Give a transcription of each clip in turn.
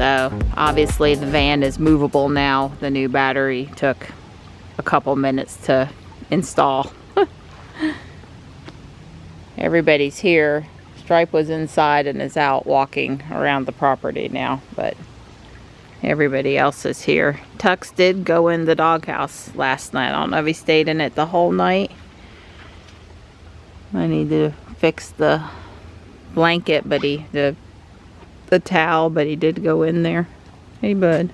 So obviously the van is movable now. The new battery took a couple minutes to install. Everybody's here. Stripe was inside and is out walking around the property now, but everybody else is here. Tux did go in the doghouse last night. I don't know if he stayed in it the whole night. I need to fix the blanket, but the towel, but he did go in there. Hey, bud.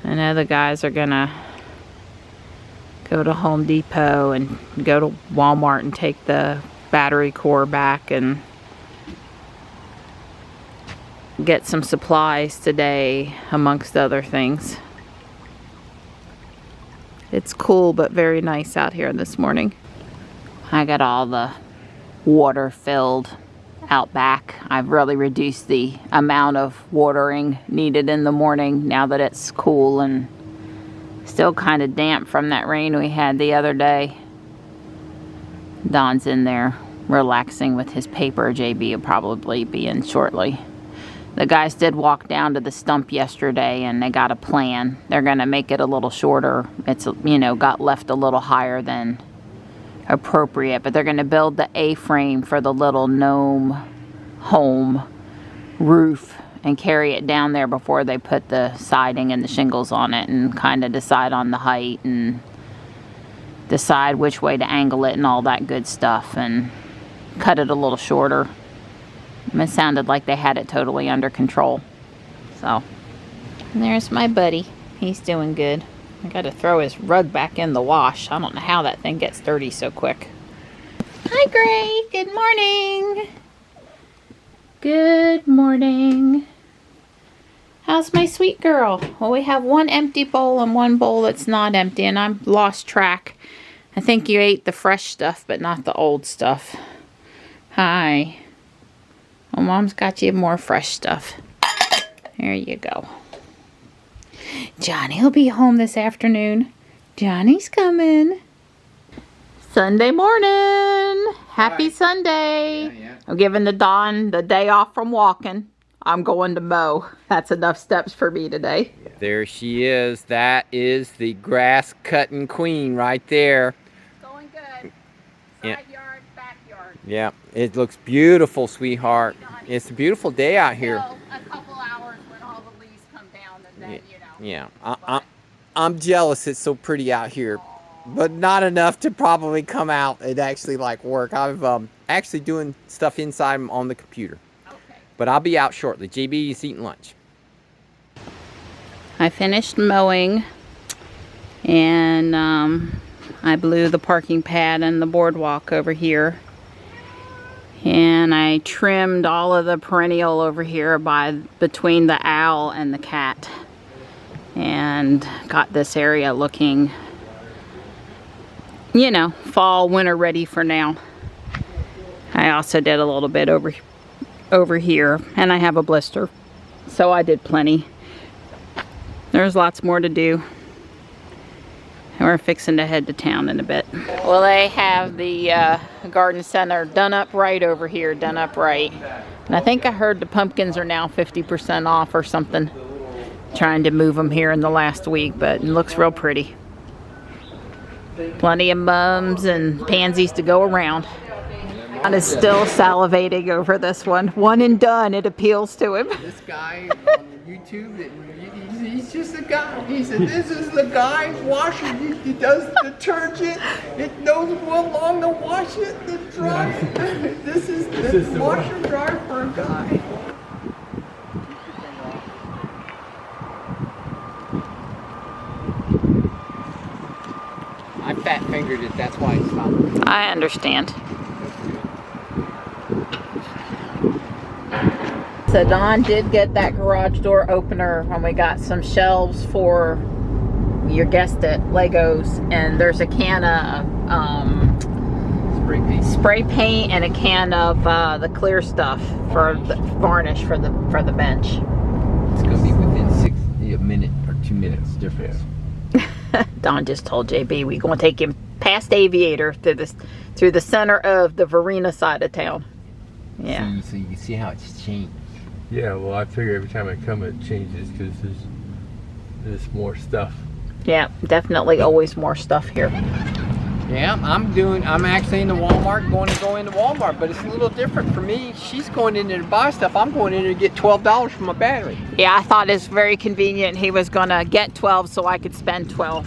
I know the guys are gonna go to Home Depot and go to Walmart and take the battery core back and get some supplies today, amongst other things. It's cool but very nice out here this morning. I got all the water filled out back. I've really reduced the amount of watering needed in the morning now that it's cool and still kind of damp from that rain we had the other day. Don's in there relaxing with his paper. JB will probably be in shortly. The guys did walk down to the stump yesterday and they got a plan. They're going to make it a little shorter. It's, you know, got left a little higher than appropriate, but they're going to build the A-frame for the little gnome home roof and carry it down there before they put the siding and the shingles on it, and kind of decide on the height and decide which way to angle it and all that good stuff and cut it a little shorter. It sounded like they had it totally under control. So, and there's my buddy. He's doing good. I got to throw his rug back in the wash. I don't know how that thing gets dirty so quick. Hi, Gray. Good morning. Good morning. How's my sweet girl? Well, we have one empty bowl and one bowl that's not empty, and I've lost track. I think you ate the fresh stuff, but not the old stuff. Hi. Well, Mom's got you more fresh stuff. There you go. Johnny will be home this afternoon. Johnny's coming. Sunday morning. Happy Sunday. Yeah. I'm giving the Dawn the day off from walking. I'm going to mow. That's enough steps for me today. There she is. That is the grass cutting queen right there. Going good. Side yard, backyard. Yeah, it looks beautiful, sweetheart. It's a beautiful day out here. A couple hours when all the leaves come down, and then, you know. Yeah, I'm jealous it's so pretty out here, but not enough to probably come out and actually like work. I'm actually doing stuff inside on the computer. Okay. But I'll be out shortly. JB is eating lunch. I finished mowing, and I blew the parking pad and the boardwalk over here. And I trimmed all of the perennial over here between the owl and the cat. And got this area looking, you know, fall, winter ready for now. I also did a little bit over here, and I have a blister. So I did plenty. There's lots more to do. And we're fixing to head to town in a bit. Well, they have the garden center done up right over here, done up right. And I think I heard the pumpkins are now 50% off or something. Trying to move them here in the last week, but it looks real pretty. Plenty of mums and pansies to go around. John is still salivating over this one. One and done, it appeals to him. This guy on YouTube, he's just a guy. He said, this is the guy washing. He does detergent. It knows how long to wash it, the dry. This is the wash and dry for a guy. I fat fingered it, that's why it stopped. I understand. So Don did get that garage door opener when we got some shelves for, you guessed it, Legos, and there's a can of spray paint and a can of the clear stuff for the varnish for the bench. It's gonna be within a minute or 2 minutes difference. Don just told JB we're gonna take him past Aviator through the center of the Varina side of town. Yeah. So you can see how it's changed. Yeah, well, I figure every time I come it changes because there's more stuff. Yeah, definitely always more stuff here. Yeah, I'm actually in the Walmart, going into Walmart, but it's a little different for me. She's going in there to buy stuff. I'm going in there to get $12 for my battery. Yeah, I thought it's very convenient. He was gonna get 12 so I could spend 12.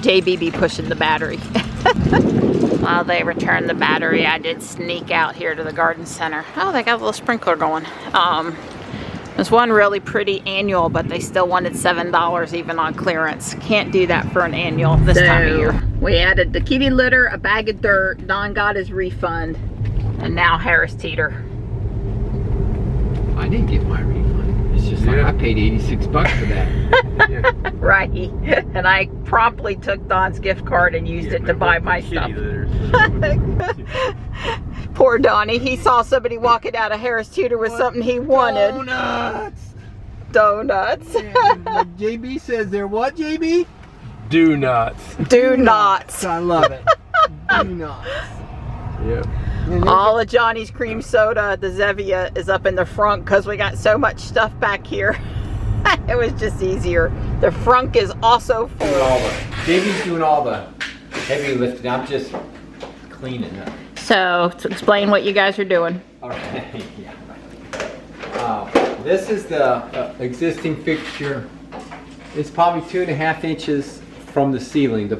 JB pushing the battery. While they returned the battery, I did sneak out here to the garden center. Oh, they got a little sprinkler going. There's one really pretty annual, but they still wanted $7 even on clearance. Can't do that for an annual this time of year. We added the kitty litter, a bag of dirt, Don got his refund, and now Harris Teeter. I didn't get my refund. It's just like I paid 86 bucks for that. Right. And I promptly took Don's gift card and used it to buy my stuff. Poor Donnie. He saw somebody walking out of Harris Teeter with something he wanted. Donuts. Donuts. Like JB says there. What, JB? Do nots. Do nots. I love it. Do nots. Yep. All of Johnny's cream soda, the Zevia, is up in the front because we got so much stuff back here. It was just easier. The front is also full. JB's doing all the heavy lifting. I'm just cleaning up. So, to explain what you guys are doing. Okay, yeah. This is the existing fixture. It's probably 2.5 inches from the ceiling,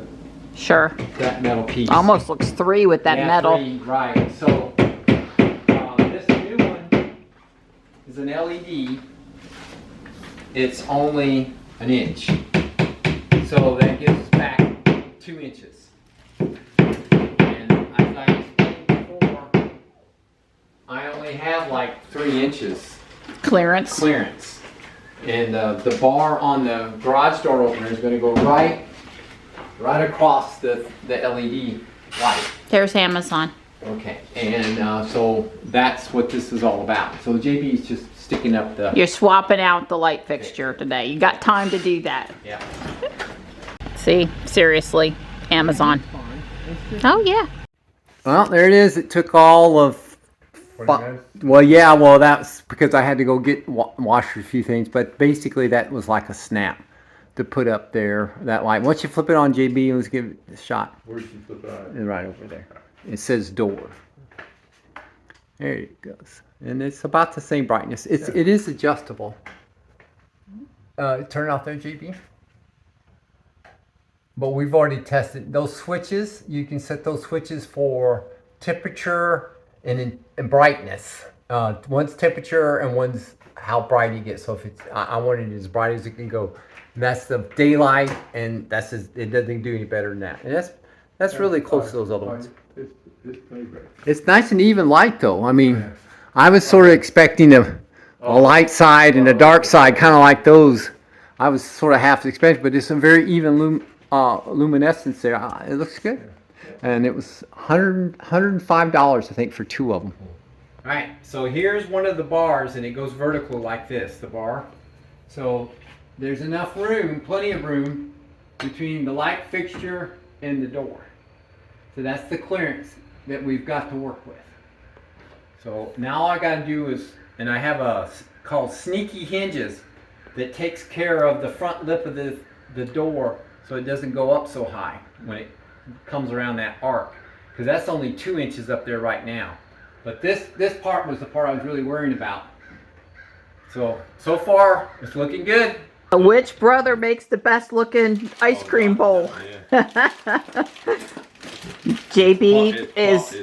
Sure. that metal piece. Almost looks 3 with that Yeah, metal. 3, right. So this new one is an LED. It's only an inch. So that gives us back 2 inches. And as I explained before, I only have like 3 inches Clearance. And the bar on the garage door opener is going to go right across the LED light. There's Amazon. Okay, and so that's what this is all about. So JB is just sticking up the... You're swapping out the light fixture today. You got time to do that. Yeah. See? Seriously. Amazon. Oh, yeah. Well, there it is. It took all of... Well, yeah, well, that's because I had to go get wash a few things, but basically that was like a snap to put up there, that light. Once you flip it on, JB, let's give it a shot. Where'd you flip it on? Right over there. It says door. There it goes. And it's about the same brightness. It is adjustable. Turn it off there, JB. But we've already tested those switches. You can set those switches for temperature and brightness. One's temperature and one's how bright you get. So if it's, I want it as bright as it can go. And that's the daylight, and it doesn't do any better than that. And that's really close to those other ones. It's nice and even light though. I mean, I was sort of expecting a light side and a dark side, kind of like those. I was sort of half expecting, but it's a very even luminescence there. It looks good. And it was $105, I think, for 2 of them. All right, so here's one of the bars, and it goes vertical like this, the bar. So there's enough room, plenty of room, between the light fixture and the door. So that's the clearance that we've got to work with. So now all I got to do is, and I have called sneaky hinges that takes care of the front lip of the door so it doesn't go up so high when it comes around that arc, because that's only 2 inches up there right now. But this part was the part I was really worrying about. So far it's looking good. Which brother makes the best looking ice cream bowl? JB It's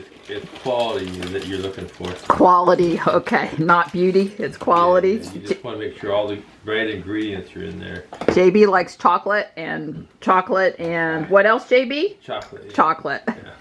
quality that you're looking for. Quality, okay. Not beauty, it's quality. Yeah, you just want to make sure all the right ingredients are in there. JB likes chocolate and what else, JB? Chocolate. Yeah. Chocolate. Yeah.